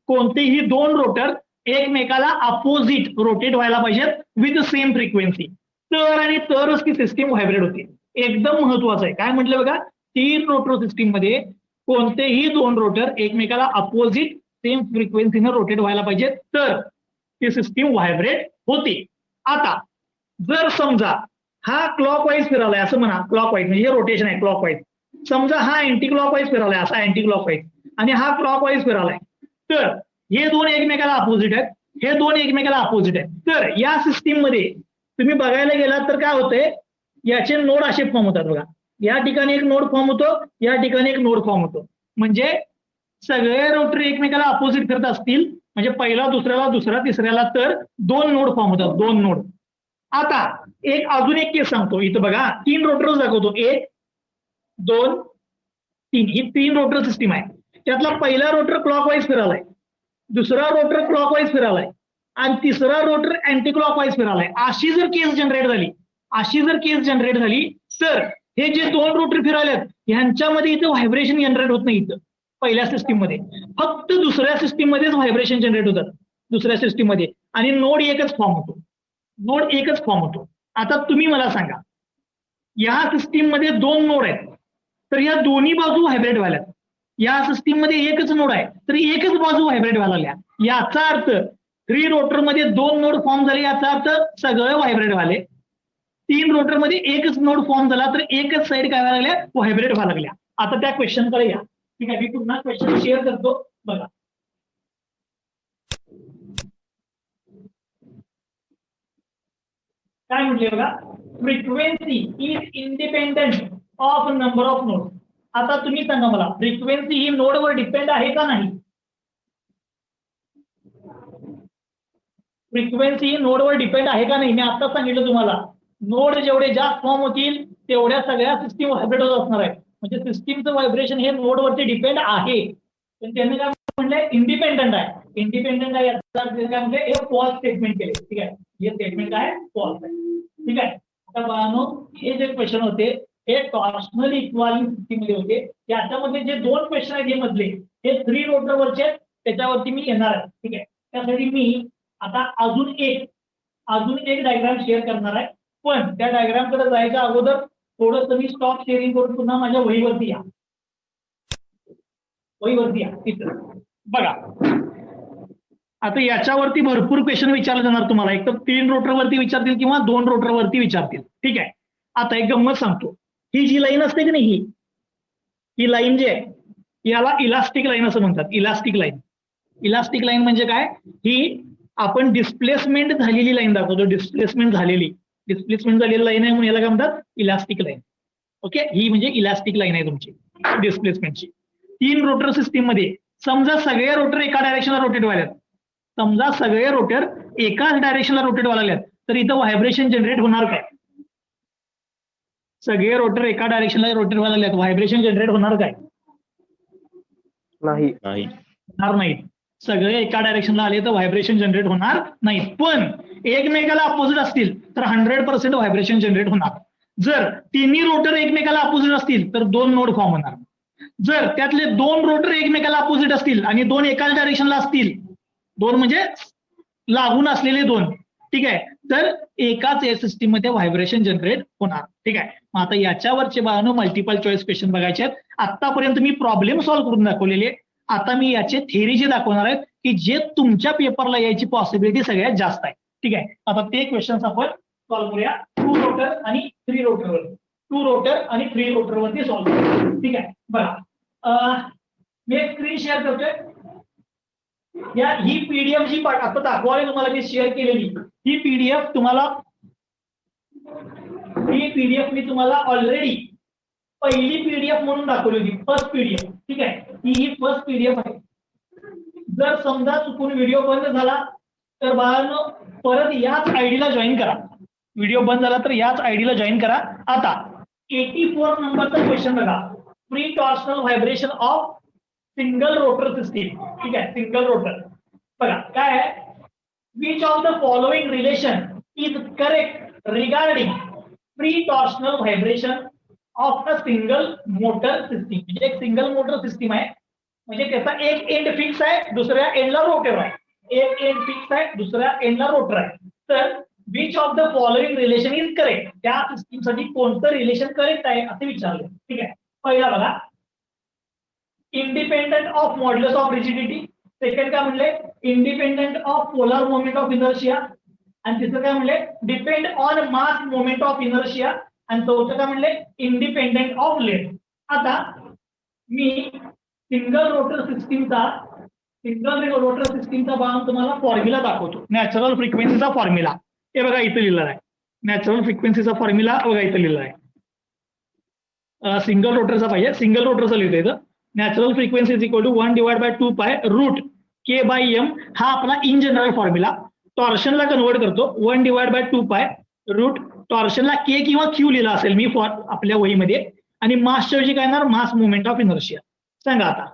कोणतेही 2 रोटर एकमेकाला अपोजिट रोटेट व्हायला पाहिजेत विथ सेम फ्रिक्वेन्सी. तर आणि तरच ती सिस्टीम व्हायब्रेट होते. एकदम महत्वाचं आहे. काय म्हटलं बघा, 3 रोटर सिस्टीम मध्ये कोणतेही 2 रोटर एकमेकाला अपोजिट सेम फ्रिक्वेन्सीनं रोटेट व्हायला पाहिजे तर ती सिस्टीम व्हायब्रेट होते. आता जर समजा हा क्लॉकवाईज फिरवलाय असं म्हणा, क्लॉकवाईज म्हणजे हे रोटेशन आहे क्लॉकवाईज. समजा हा अँटी क्लॉकवाईज फिरवलाय असा अँटी क्लॉकवाईज आणि हा क्लॉकवाईज फिरवलाय, तर हे 2 एकमेकाला अपोजिट आहेत, हे 2 एकमेकाला अपोजिट आहेत. तर या सिस्टीम मध्ये तुम्ही बघायला गेलात तर काय होतंय, याचे नोड असे फॉर्म होतात बघा. या ठिकाणी एक नोड फॉर्म होतो, या ठिकाणी एक नोड फॉर्म होतो. म्हणजे सगळे रोटर एकमेकाला अपोजिट करत असतील म्हणजे पहिला दुसऱ्याला, दुसरा तिसऱ्याला, तर 2 नोड फॉर्म होतात, 2 नोड. आता अजून एक केस सांगतो. इथं बघा 3 रोटर्स दाखवतो, 1 2 3. ही 3 रोटर सिस्टीम आहे. त्यातला पहिला रोटर क्लॉकवाईज फिरवलाय, दुसरा रोटर क्लॉकवाईज फिरवलाय आणि तिसरा रोटर अँटी क्लॉकवाईज फिरवलाय. अशी जर केस जनरेट झाली तर हे जे 2 रोटर फिरवल्यात ह्यांच्यामध्ये इथं व्हायब्रेशन जनरेट होत नाही. इथं पहिल्या सिस्टीम मध्ये फक्त दुसऱ्या सिस्टीम मध्येच व्हायब्रेशन जनरेट होतात, दुसऱ्या सिस्टीम मध्ये, आणि नोड एकच फॉर्म होतो. आता तुम्ही मला सांगा, या सिस्टीम मध्ये 2 नोड आहेत तर या दोन्ही बाजू व्हायब्रेट व्हायला. या सिस्टीम मध्ये एकच नोड आहे तर एकच बाजू व्हायब्रेट व्हायला लागल्या. याचा अर्थ 3 रोटर मध्ये 2 नोड फॉर्म झाले, याचा अर्थ सगळं व्हायब्रेट व्हायले. 3 रोटर मध्ये एकच नोड फॉर्म झाला तर एकच साईड काय व्हायला लागल्या, व्हायब्रेट व्हायला लागल्या. आता त्या क्वेश्चन कडे या. ठीक आहे, मी पुन्हा क्वेश्चन शेअर करतो बघा. काय म्हटले बघा, frequency is independent of number of node. आता तुम्ही सांगा मला, फ्रिक्वेन्सी ही नोडवर डिपेंड आहे का नाही? फ्रिक्वेन्सी ही नोडवर डिपेंड आहे का नाही? मी आता सांगितलं तुम्हाला, नोड जेवढे जास्त फॉर्म होतील तेवढ्या सगळ्या सिस्टीम व्हायब्रेट होत असणार आहे. म्हणजे सिस्टीमचं व्हायब्रेशन हे नोडवरती डिपेंड आहे, पण त्यांनी काय म्हणलंय इंडिपेंडंट आहे. इंडिपेंडंट आहे याचा अर्थ काय म्हणजे हे फॉल्स स्टेटमेंट केले. ठीक आहे, हे स्टेटमेंट काय फॉल्स आहे. ठीक आहे, आता बाळांनो हे जे क्वेश्चन होते हे टॉर्शनल इक्विव्हॅलेंट सिस्टीम मध्ये होते. याच्यामध्ये जे दोन क्वेश्चन आहेत हे मधले हे 3 रोटरवरचे त्याच्यावरती मी येणार आहे. ठीक आहे, त्यासाठी मी आता अजून एक डायग्राम शेअर करणार आहे. पण त्या डायग्राम कडे जायच्या अगोदर थोडंसं मी स्टॉप शेअरिंग करून पुन्हा माझ्या वहीवरती या. तिथं बघा. आता याच्यावरती भरपूर क्वेश्चन विचारले जाणार तुम्हाला. एक तर 3 रोटरवरती विचारतील किंवा 2 रोटरवरती विचारतील. ठीक आहे, आता एक गंमत सांगतो. ही जी लाईन असते की नाही, ही लाईन जी आहे याला इलास्टिक लाईन असं म्हणतात. इलास्टिक लाईन म्हणजे काय, ही आपण डिस्प्लेसमेंट झालेली लाईन दाखवतो. डिस्प्लेसमेंट झालेली लाईन आहे म्हणून याला काय म्हणतात, इलास्टिक लाईन. ओके, ही म्हणजे इलास्टिक लाईन आहे तुमची डिस्प्लेसमेंटची. 3 रोटर सिस्टीम मध्ये समजा सगळे रोटर एका डायरेक्शनला रोटेट व्हायला, तर इथं व्हायब्रेशन जनरेट होणार काय? सगळे रोटर एका डायरेक्शनला रोटेट व्हायला लागल्यात, व्हायब्रेशन जनरेट होणार काय? नाही. होणार नाही. सगळे एका डायरेक्शनला आले तर व्हायब्रेशन जनरेट होणार नाही. पण एकमेकाला अपोजिट असतील तर 100% व्हायब्रेशन जनरेट होणार. जर तिन्ही रोटर एकमेकाला अपोजिट असतील तर 2 नोड फॉर्म होणार. जर त्यातले 2 रोटर एकमेकाला अपोजिट असतील आणि 2 एकाच डायरेक्शनला असतील, 2 म्हणजे लागून असलेले 2, ठीक आहे, तर एकाच सिस्टीम मध्ये व्हायब्रेशन जनरेट होणार. ठीक आहे, मग आता याच्यावरचे बाळांनो मल्टिपल चॉईस क्वेश्चन बघायचे आहेत. आतापर्यंत मी प्रॉब्लेम सॉल्व्ह करून दाखवलेले. आता मी याचे थेअरीचे दाखवणार आहेत की जे तुमच्या पेपरला यायची पॉसिबिलिटी सगळ्यात जास्त आहे. ठीक आहे, आता ते क्वेश्चन आपण सॉल्व्ह करूया. 2 रोटर आणि 3 रोटरवरती सॉल्व्ह करूया. ठीक आहे, बघा मी एक स्क्रीन शेअर करतोय. ही पीडीएफ जी आता दाखवायला तुम्हाला मी शेअर केलेली ही पीडीएफ मी तुम्हाला ऑलरेडी पहिली पीडीएफ म्हणून दाखवली होती, फर्स्ट पीडीएफ. ठीक आहे, ही फर्स्ट पीडीएफ आहे. जर समजा चुकून व्हिडिओ बंद झाला तर बाळांनो परत याच आयडीला जॉईन करा. व्हिडिओ बंद झाला तर याच आयडीला जॉईन करा. आता 84 नंबरचा क्वेश्चन बघा. Free torsional vibration of single rotor system. ठीक आहे, सिंगल रोटर बघा काय आहे. Which of the following relation is correct regarding free torsional vibration of a single motor system. म्हणजे एक सिंगल मोटर सिस्टीम आहे, म्हणजे त्याचा एक एंड फिक्स आहे, दुसऱ्या एंडला रोटर आहे. एक एंड फिक्स आहे, दुसऱ्या एंडला रोटर आहे. तर which of the following relation is correct, त्या सिस्टीमसाठी कोणतं रिलेशन करेक्ट आहे असे विचारले. ठीक आहे, पहिला बघा independent of modulus of rigidity. Second काय म्हणले, independent of polar moment of inertia. आणि तिसरं काय म्हणले, depend on mass moment of inertia. आणि चौथं काय म्हणले, इंडिपेंडंट ऑफ लेंथ. आता मी सिंगल रोटर सिस्टीमचा बाण तुम्हाला फॉर्म्युला दाखवतो. नॅचरल फ्रिक्वेन्सीचा फॉर्म्युला हे बघा इथे लिहिलेला आहे. नॅचरल फ्रिक्वेन्सीचा फॉर्म्युला बघा इथे लिहिलेला आहे. सिंगल रोटरचा पाहिजे, सिंगल रोटरचा लिहितो इथं. Natural frequency is equal to 1/2π root k/m. हा आपला इन जनरल फॉर्म्युला. टॉर्शनला कन्वर्ट करतो 1/2π रूट टॉर्शनला k किंवा q लिहिला असेल मी आपल्या वहीमध्ये. आणि मासच्या ऐवजी काय येणार, मास मोमेंट ऑफ इनर्शिया. सांगा आता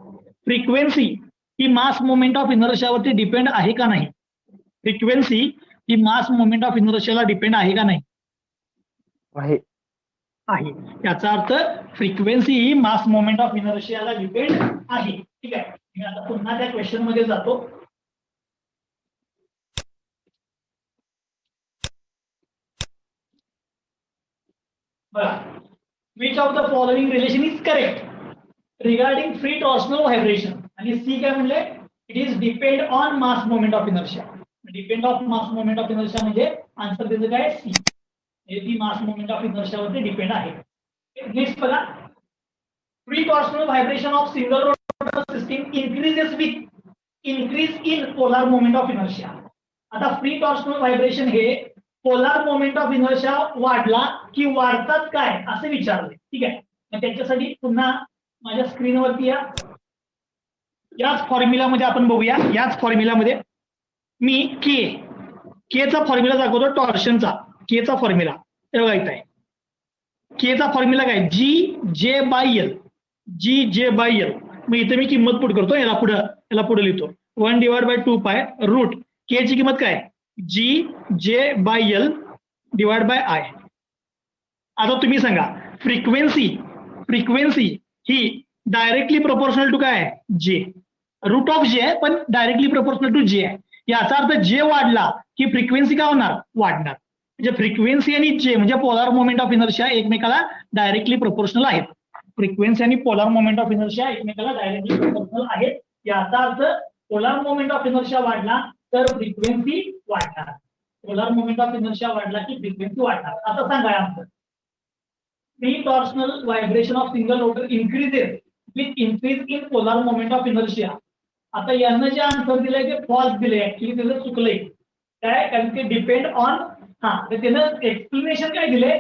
फ्रिक्वेन्सी ही मास मोमेंट ऑफ इनर्शियावरती डिपेंड आहे का नाही? फ्रिक्वेन्सी ही मास मोमेंट ऑफ इनर्शियाला डिपेंड आहे का नाही? आहे. याचा अर्थ फ्रिक्वेन्सी ही मास मोमेंट ऑफ इनर्शियाला डिपेंड आहे. ठीक आहे, मी आता पुन्हा त्या क्वेश्चन मध्ये जातो. बघा, which of the following relation is correct regarding free torsional vibration. आणि सी काय म्हणले, it is depend on mass moment of inertia. Depend of mass moment of inertia म्हणजे आन्सर त्याचं काय, सी. ती मास मोमेंट ऑफ इनर्शियावरती डिपेंड आहे. Next बघा, free torsional vibration of single rotor system increases with increase in polar moment of inertia. आता free torsional vibration हे polar moment of inertia वाढला की वाढतात काय असे विचारले. ठीक आहे, मग त्याच्यासाठी पुन्हा माझ्या स्क्रीनवरती याच फॉर्म्युलामध्ये आपण बघूया. याच फॉर्म्युलामध्ये मी के चा फॉर्म्युला दाखवतो. टॉर्शनचा के चा फॉर्म्युला बघा इथं आहे. केचा फॉर्म्युला काय, GJ/L. GJ/L. मग इथे मी किंमत पुट करतो, याला पुढे लिहितो. 1/2 रूट के ची किंमत काय, GJ/L / I. आता तुम्ही सांगा, फ्रिक्वेन्सी ही डायरेक्टली प्रोपोर्शनल टू काय, जे. रूट ऑफ जे आहे पण डायरेक्टली प्रोपोर्शनल टू जे आहे. याचा अर्थ जे वाढला की फ्रिक्वेन्सी काय होणार, वाढणार. म्हणजे फ्रिक्वेन्सी आणि जे म्हणजे पोलार मोमेंट ऑफ इनर्शिया एकमेकाला डायरेक्टली प्रोपोर्शनल आहेत. फ्रिक्वेन्सी आणि पोलार मोमेंट ऑफ इनर्शिया एकमेकाला डायरेक्टली प्रोपोर्शनल आहेत. याचा अर्थ पोलार मोमेंट ऑफ इनर्शिया वाढला तर फ्रिक्वेन्सी वाढणार. पोलार मोमेंट ऑफ इनर्शिया वाढला की फ्रिक्वेन्सी वाढणार. आता सांगा answer. Free torsional vibration of single rotor increases with increase in polar moment of inertia. आता यांना जे आन्सर दिलंय ते फॉल्स दिले, ऍक्च्युली त्याचं चुकलंय काय, कारण ते डिपेंड ऑन, तर त्यानं एक्सप्लेनेशन काय दिले,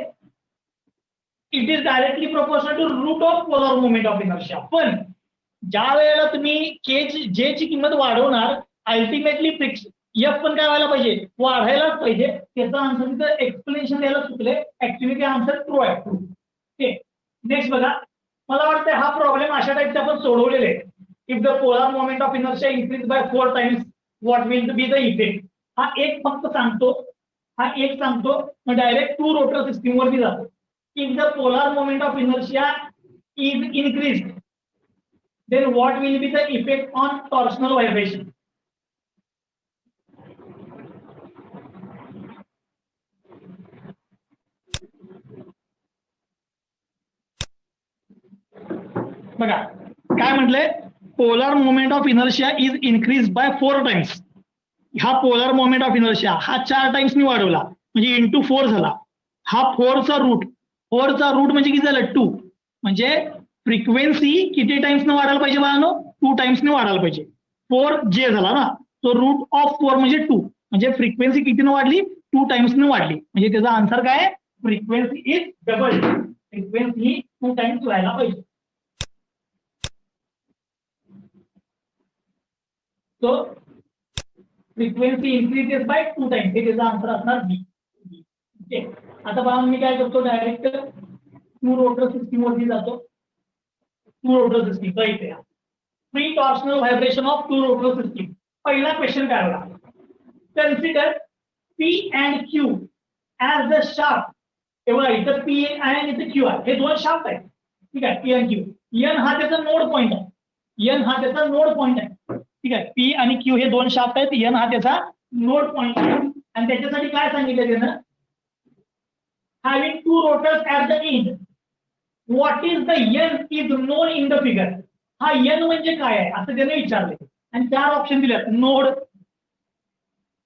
it is directly proportional to root of polar moment of inertia. पण ज्या वेळेला तुम्ही जे ची किंमत वाढवणार, अल्टिमेटली एफ पण काय व्हायला पाहिजे, वाढायलाच पाहिजे. त्याचा आन्सर तिथं एक्सप्लेनेशन द्यायला चुकले, ऍक्च्युली ते आन्सर ट्रू आहे, ट्रू. नेक्स्ट बघा, मला वाटतं हा प्रॉब्लेम अशा टाइपचे आपण सोडवलेले. If the polar moment of inertia increase by 4 times what will be the effect. हा एक फक्त सांगतो, मग डायरेक्ट 2 रोटर सिस्टीम वरती जातो. If the polar moment of inertia is increase then what will be the effect on torsional vibration. बघा काय म्हटलंय, polar moment of inertia is increase by 4 times. हा पोलर मोमेंट ऑफ इनर्शिया हा 4 टाइम्सनी वाढवला म्हणजे into 4 झाला. हा 4चा रूट म्हणजे किती झालं, 2. म्हणजे फ्रिक्वेन्सी किती टाइम्सने वाढायला पाहिजे बाळांनो, 2 टाइम्सने वाढायला पाहिजे. 4J झाला ना, तो रूट ऑफ 4 म्हणजे 2, म्हणजे फ्रिक्वेन्सी कितीने वाढली, 2 टाइम्सने वाढली. म्हणजे त्याचा आन्सर काय, frequency is double. Frequency he 2 times व्हायला पाहिजे. So frequency increases by 2 times. हे त्याचा आन्सर असणार बी. ओके, आता पहा मी काय करतो, डायरेक्ट 2 रोटर सिस्टीम वरती जातो. 2 रोटर सिस्टीम इथे free torsional vibration of 2 rotor system. पहिला क्वेश्चन काय होता, consider P and Q as the shaft. एवढा इथं P आणि इथं Q आहे, हे 2 शाफ्ट आहेत. ठीक आहे, P आणि Q. N हा त्याचा नोड पॉइंट आहे. ठीक आहे, P आणि Q हे 2 शाफ्ट आहेत, N हा त्याचा नोड पॉइंट आहे. आणि त्याच्यासाठी काय सांगितलं त्यानं, having 2 rotors at the end, what is the N is known in the figure. हा N म्हणजे काय आहे असं त्याने विचारले आणि 4 ऑप्शन दिले, node,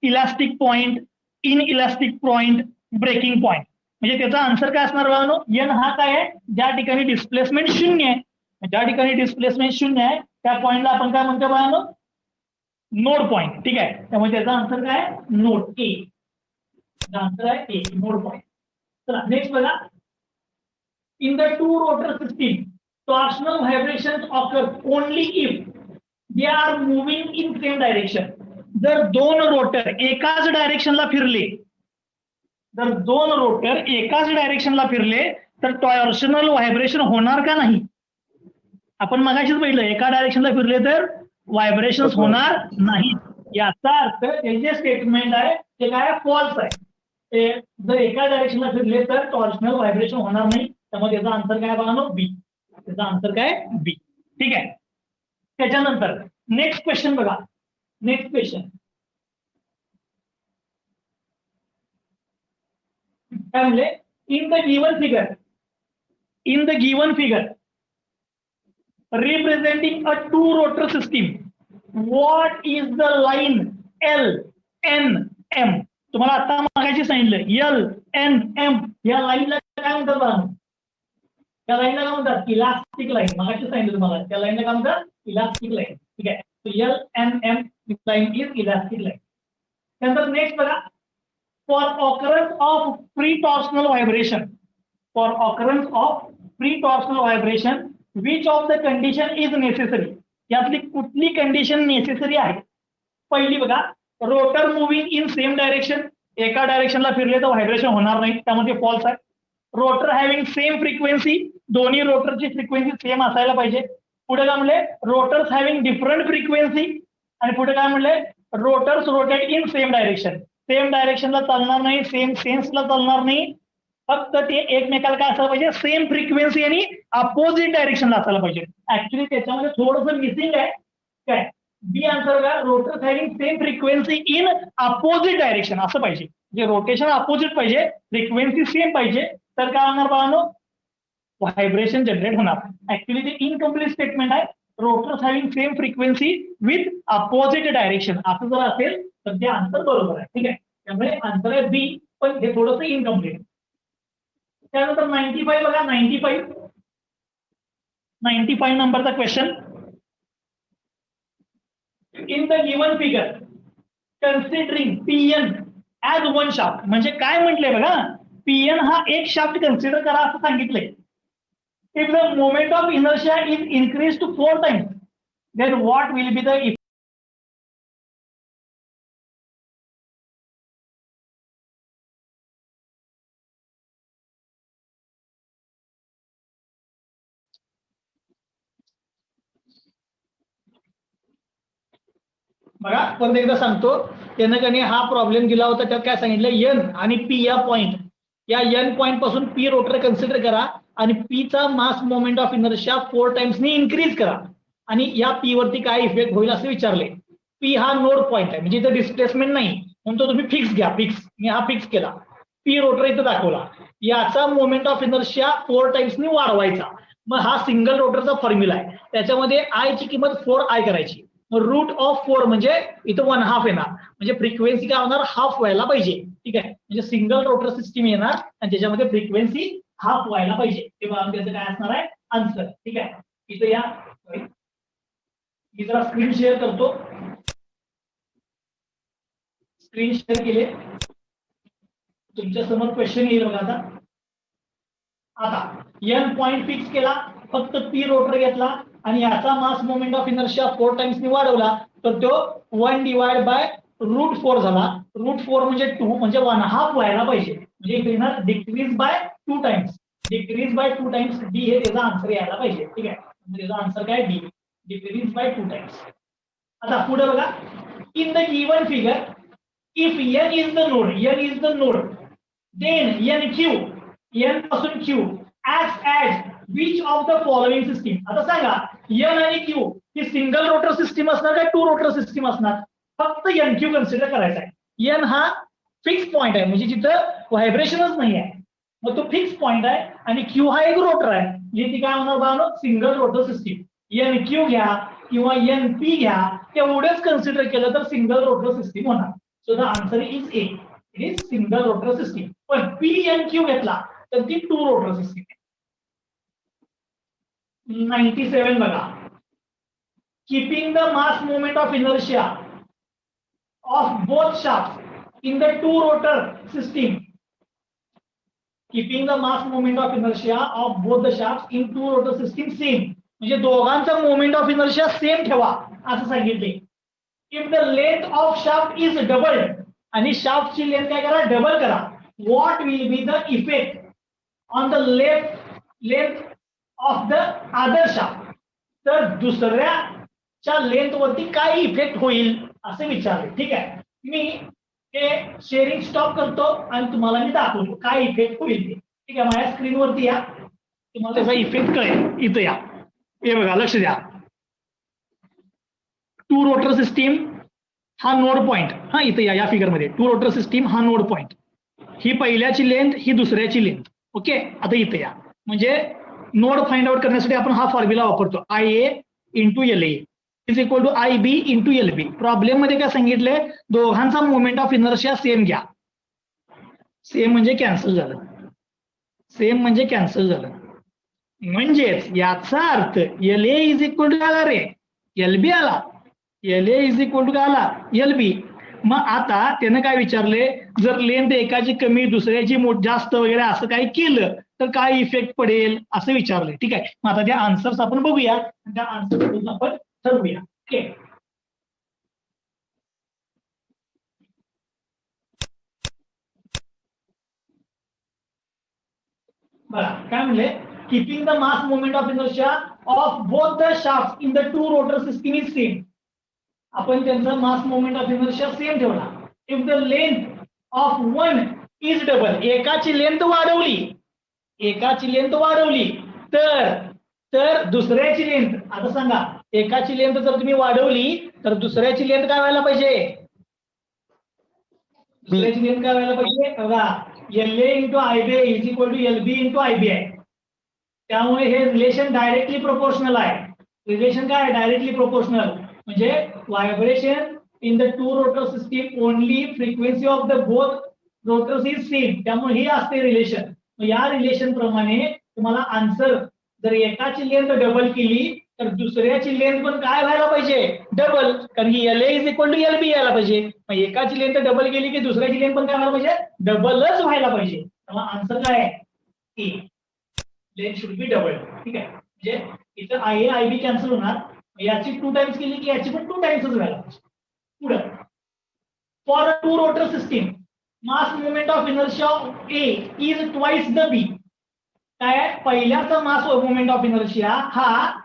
elastic point, in elastic point, breaking point. म्हणजे त्याचा आन्सर काय असणार बाळांनो, N हा काय आहे, ज्या ठिकाणी डिस्प्लेसमेंट 0 आहे. ज्या ठिकाणी डिस्प्लेसमेंट 0 आहे त्या पॉइंटला आपण काय म्हणतो बाळांनो, नोड पॉइंट. ठीक आहे, त्यामुळे त्याचा आन्सर काय, नोड ए. आन्सर आहे ए, नोड पॉइंट. चला नेक्स्ट बघा, in the 2 rotor system torsional vibrations occur only if they are moving in same direction. जर 2 रोटर एकाच डायरेक्शनला फिरले, तर टॉर्शनल व्हायब्रेशन होणार का नाही. आपण मगाशीच बघितलं, एका डायरेक्शनला फिरले तर व्हायब्रेशन्स होणार नाही. याचा अर्थ हे जे स्टेटमेंट आहे ते काय, फॉल्स आहे. जर एका डायरेक्शनला फिरले तर टॉर्शनल व्हायब्रेशन होणार नाही. त्यामुळे त्याचा आन्सर काय बघा, बी. त्याचा आन्सर काय, बी. ठीक आहे, त्याच्यानंतर नेक्स्ट क्वेश्चन बघा. नेक्स्ट क्वेश्चन काय म्हणले, in the given figure representing a 2 rotor system, what is the line L N M. तुम्हाला आता मागायची सांगितलं, L N M या लाईनला काय म्हणतात बघा, त्या लाईनला काय म्हणतात, इलास्टिक लाईन. मागायची सांगितलं तुम्हाला, त्या लाईनला काय म्हणतात, इलास्टिक लाईन. ठीक आहे, L N M line is elastic line. त्यानंतर नेक्स्ट बघा, for occurrence of free torsional vibration which of the condition is necessary. यातली कुठली कंडिशन नेसेसरी आहे. पहिली बघा, rotor moving in same direction. एका डायरेक्शनला फिरले तर व्हायब्रेशन होणार नाही, त्यामध्ये फॉल्स आहे. रोटर हॅव्हिंग सेम फ्रिक्वेन्सी, दोन्ही रोटरची फ्रिक्वेन्सी सेम असायला पाहिजे. पुढे काय म्हणले, रोटर्स हॅव्हिंग डिफरंट फ्रिक्वेन्सी, आणि पुढे काय म्हणले, rotors rotate in same direction, same डायरेक्शनला चालणार नाही, सेम सेन्सला चालणार नाही, फक्त ते एकमेकाला काय असायला पाहिजे, सेम फ्रिक्वेन्सी आणि अपोजिट डायरेक्शनला असायला पाहिजे. ऍक्च्युली त्याच्यामध्ये थोडंसं मिसिंग आहे. काय बी आन्सर का, rotors having same frequency in opposite direction असं पाहिजे, जे रोटेशन अपोजिट पाहिजे, फ्रिक्वेन्सी सेम पाहिजे, तर काय होणार बाळांनो, व्हायब्रेशन जनरेट होणार. ऍक्च्युली ते इनकम्प्लीट स्टेटमेंट आहे. Rotors having same frequency with opposite direction असं जर असेल तर ते आन्सर बरोबर आहे. ठीक आहे, त्यामुळे आन्सर आहे बी, पण हे थोडंसं इनकम्प्लीट. त्यानंतर 95 बघा, 95 नंबरचा question. In the given figure considering PN as one shaft, म्हणजे काय म्हटलंय बघा, पीएन हा एक शाफ्ट कन्सिडर करा असं सांगितलंय. If the moment of inertia is increase to 4 times, then what will be the effect? बघा परत एकदा सांगतो, त्यानं कधी हा प्रॉब्लेम दिला होता, त्यात काय सांगितलं, एन आणि पी या पॉइंट, या एन पॉइंट पासून पी रोटर कन्सिडर करा आणि पी चा मास मोमेंट ऑफ इनर्शिया 4 टाइम्सनी इन्क्रीज करा, आणि या पी वरती काय इफेक्ट होईल असं विचारले. पी हा नोड पॉइंट आहे, म्हणजे इथं डिस्प्लेसमेंट नाही, म्हणून तो तुम्ही फिक्स घ्या, फिक्स, मी हा फिक्स केला. पी रोटर इथं दाखवला, याचा मोमेंट ऑफ इनर्शिया 4 टाइम्सनी वाढवायचा. मग हा सिंगल रोटरचा फॉर्म्युला आहे, त्याच्यामध्ये आय ची किंमत 4i करायची. रूट ऑफ 4 म्हणजे इथं 1/2 येणार, म्हणजे फ्रिक्वेन्सी काय होणार, हाफ व्हायला पाहिजे. ठीक आहे, म्हणजे सिंगल रोटर सिस्टीम येणार आणि त्याच्यामध्ये फ्रिक्वेन्सी हाफ व्हायला पाहिजे, तेव्हा त्याचं काय असणार आहे आन्सर. ठीक आहे, इथं या, मी जरा स्क्रीन शेअर करतो. स्क्रीन शेअर केले, तुमच्या समोर क्वेश्चन येईल बघा. आता एन पॉइंट फिक्स केला, फक्त पी रोटर घेतला आणि याचा मास मोमेंट ऑफ इनर्शिया 4 टाइम्सनी वाढवला, तर तो 1 डिवाइड बाय √4 झाला. √4 म्हणजे 2, म्हणजे 1/2 व्हायला पाहिजे, म्हणजे इथे येणार decrease by 2 times, decrease by 2 times, D हे त्याचा आन्सर यायला पाहिजे. ठीक आहे, म्हणजे त्याचा आन्सर काय, डी, डिक्रीज बाय 2 टाइम्स. आता पुढे बघा, in the given figure if n is the node, n is the node, then nq, n पासून q as which of the following system. आता सांगा, n आणि q ही सिंगल रोटर सिस्टीम असणार का 2 rotor system असणार, फक्त nq कन्सिडर करायचा आहे. n हा फिक्स पॉइंट आहे, म्हणजे जिथं व्हायब्रेशनच नाही आहे, मग तो फिक्स पॉइंट आहे, आणि q हा एक रोटर आहे, म्हणजे ती काय होणार बाळांनो, सिंगल रोटर सिस्टीम. nq घ्या किंवा np घ्या, तेवढेच कन्सिडर केलं तर सिंगल रोटर सिस्टीम होणार. So the answer is A, it is single rotor system. पण pnq घेतला तर ती 2 रोटर सिस्टीम आहे. 97 बघा, keeping the mass moment of inertia of both shaft in the 2 rotor system, keeping the mass moment of inertia of both the shaft in 2 rotor system same, म्हणजे दोघांचा moment of inertia same ठेवा असं सांगितले. If the length of shaft is doubled, आणि शाफ्टची length काय करा, double करा, what will be the effect on the length of the other shaft, तर दुसऱ्याच्या लेंथ वरती काय इफेक्ट होईल असं विचारले. ठीक आहे, मी हे शेअरिंग स्टॉप करतो आणि तुम्हाला मी दाखवतो काय इफेक्ट होईल ते. ठीक आहे, माझ्या स्क्रीनवरती या, तुम्हाला त्याचा इफेक्ट कळेल. इथं या, हे बघा, लक्ष द्या, 2 रोटर सिस्टीम हा नोड पॉइंट, हा इथं या फिगर मध्ये 2 रोटर सिस्टीम हा नोड पॉइंट, ही पहिल्याची लेंथ, ही दुसऱ्याची लेंथ. ओके, आता इथं या, म्हणजे नोड फाइंड आउट करण्यासाठी आपण हा फॉर्म्युला वापरतो, IA into LA is equal to IB into LB. Problem मध्ये काय सांगितलंय, दोघांचा मोमेंट ऑफ इनर्शिया सेम घ्या. सेम म्हणजे कॅन्सल झालं, सेम म्हणजे कॅन्सल झालं, म्हणजेच याचा अर्थ LA इज इक्वल टू आला रे LB आला, LA इज इक्वल टू काय आला LB. मग आता त्यानं काय विचारले, जर लेंथ एकाची कमी दुसऱ्याची जास्त वगैरे असं काही केलं तर काय इफेक्ट पडेल असं विचारले. ठीक आहे, मग आता त्या आन्सर्स आपण बघूया, त्या आन्सर आपण ठरवूया. ओके, बघा काय म्हणले, keeping the mass moment of inertia of both the shaft in the two rotor system is same. आपण त्यांचा mass moment of inertia same ठेवला. If the length of one is double, एकाची length वाढवली तर दुसऱ्याची लेंथ, आता सांगा एकाची लेंथ जर तुम्ही वाढवली तर दुसऱ्याची लेंथ काय व्हायला पाहिजे, दुसऱ्याची लेंथ काय व्हायला पाहिजे बघा, LA into IB is equal to LB into IB आहे. त्यामुळे हे रिलेशन डायरेक्टली प्रोपोर्शनल आहे. रिलेशन काय आहे, डायरेक्टली प्रोपोर्शनल. म्हणजे vibration in the two rotor system only frequency of the both rotors is same. त्यामुळे हे असते रिलेशन. या रिलेशन प्रमाणे तुम्हाला आन्सर, जर एकाची लेंथ डबल केली तर दुसऱ्याची लेंथ पण काय व्हायला पाहिजे, डबल. कारण की LA is equal to LB यायला पाहिजे. मग एकाची लेंथ डबल केली की दुसऱ्याची लेंथ पण काय व्हायला पाहिजे, डबलच व्हायला पाहिजे. तेव्हा आन्सर काय आहे, ए, लेंथ शुड बी डबल. ठीक आहे, म्हणजे इथं IA IB कॅन्सल होणार. याची 2 टाइम्स केली की याची पण 2 टाइम्सच व्हायला पाहिजे. पुढे, for a two rotor system mass moment of inertia of A is twice the B. काय, पहिल्याचा मास मोमेंट ऑफ इनर्शिया हा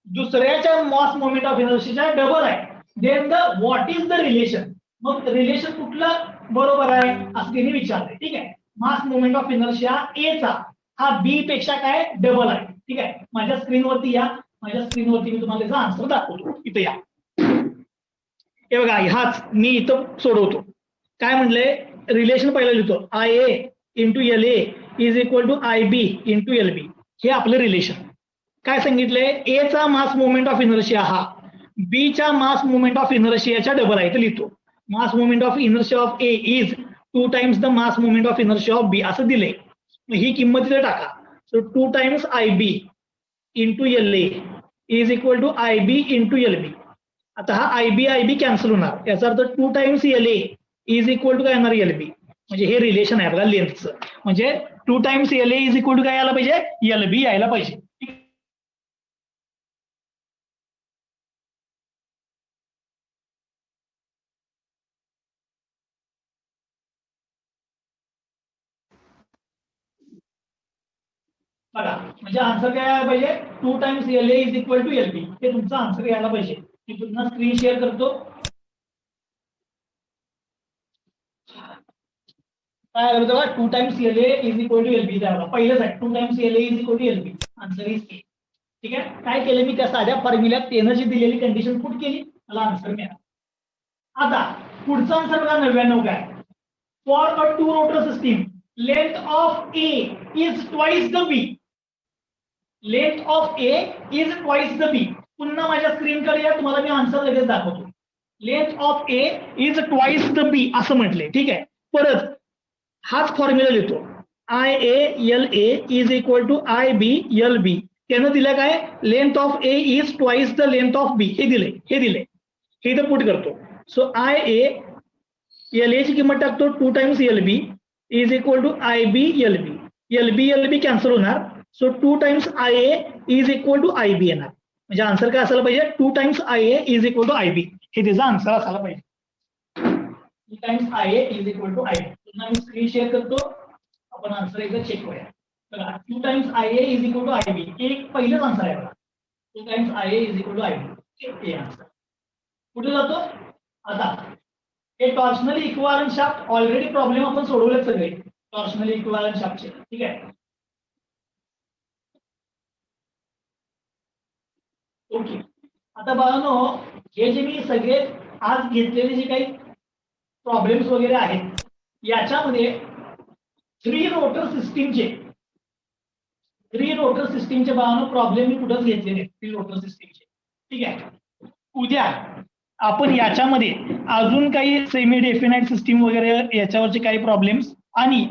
दुसऱ्याच्या मास मोमेंट ऑफ इनर्शियाच्या डबल आहे. Then the what is the relation. मग रिलेशन कुठलं बरोबर आहे असं त्यांनी विचारलंय. ठीक आहे, mass moment of inertia A चा हा B पेक्षा काय डबल आहे. ठीक आहे, माझ्या स्क्रीनवरती या, माझ्या स्क्रीनवरती मी तुम्हाला त्याचा आन्सर दाखवतो. इथं या, हे बघा हाच मी इथं सोडवतो. काय म्हणले, रिलेशन पहिलं लिहितो, IA into LA is equal to IB into LB. हे आपलं रिलेशन. काय सांगितलंय, ए चा मास मोमेंट ऑफ इनर्शिया हा B च्या मास मोमेंट ऑफ इनर्शियाच्या डबल आहे. तर लिहितो, mass moment of inertia of A is 2 times the mass moment of inertia of B असं दिलंय. ही किंमत इथे टाका. So 2 times IB into LA is equal to IB into LB. आता हा IB कॅन्सल होणार. याचा अर्थ 2 times LA is equal to काय येणार, LB. म्हणजे हे रिलेशन आहे बघा लेंथचं. म्हणजे 2 times LA is equal to काय यायला पाहिजे, LB यायला पाहिजे. बघा, म्हणजे आन्सर काय यायला पाहिजे, 2 times LA is equal to LB. हे तुमचा आन्सर यायला पाहिजे. मी पुन्हा स्क्रीन शेअर करतो. काय आलं बघा, 2 times LA is equal to LB. पहिलंच आहे, 2 times LA is equal to LB. Answer is A. ठीक आहे, काय केलं मी, त्या साध्या फॉर्म्युल्यात त्यानं जी दिलेली कंडिशन पुट केली, मला आन्सर मिळाला. आता पुढचा आन्सर बघा 99 काय, for a two rotor system length of A is twice the B. Length of A is twice the B. पुन्हा माझ्या स्क्रीनकडे या, तुम्हाला मी आन्सर लगेच दाखवतो. Length of A is twice the B असं म्हटलंय. ठीक आहे, परत हाच फॉर्म्युला लिहितो, IA LA is equal to IB LB. त्यानं दिलं काय, length of A is twice the length of B. हे दिले हे इथं पुट करतो. सो IA LA ची किंमत टाकतो, 2 times LB is equal to IB LB. LB cancel होणार. So 2 times IA is equal to IB येणार. म्हणजे आन्सर काय असायला पाहिजे, 2 times IA is equal to IB. हे त्याचा आन्सर असायला पाहिजे. 2 times IA is equal to IB. पुन्हा मी स्क्रीन शेअर करतो, आपण आन्सर एकदा चेक करूया. बघा, 2 times IA is equal to IB. एक पहिलंच आन्सर आहे बघा, 2 times IA is equal to IB. हे आन्सर कुठे जातो. आता हे torsionally equivalent shaft, already problem आपण सोडवले सगळे टॉर्शनली इक्विव्हॅलेंट शाफ्टचे. ठीक आहे, ओके. आता बघा, हे जे मी सगळे आज घेतलेले जे काही प्रॉब्लेम्स वगैरे आहेत, याच्यामध्ये 3 रोटर सिस्टीमचे बघा प्रॉब्लेम मी कुठंच घेतलेले 3 रोटर सिस्टीमचे. ठीक आहे, उद्या आपण याच्यामध्ये अजून काही सेमी डेफिनाइट सिस्टीम वगैरे याच्यावरचे काही प्रॉब्लेम्स आणि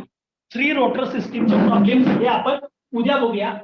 3 रोटर सिस्टीमचे प्रॉब्लेम्स हे आपण उद्या बघूया.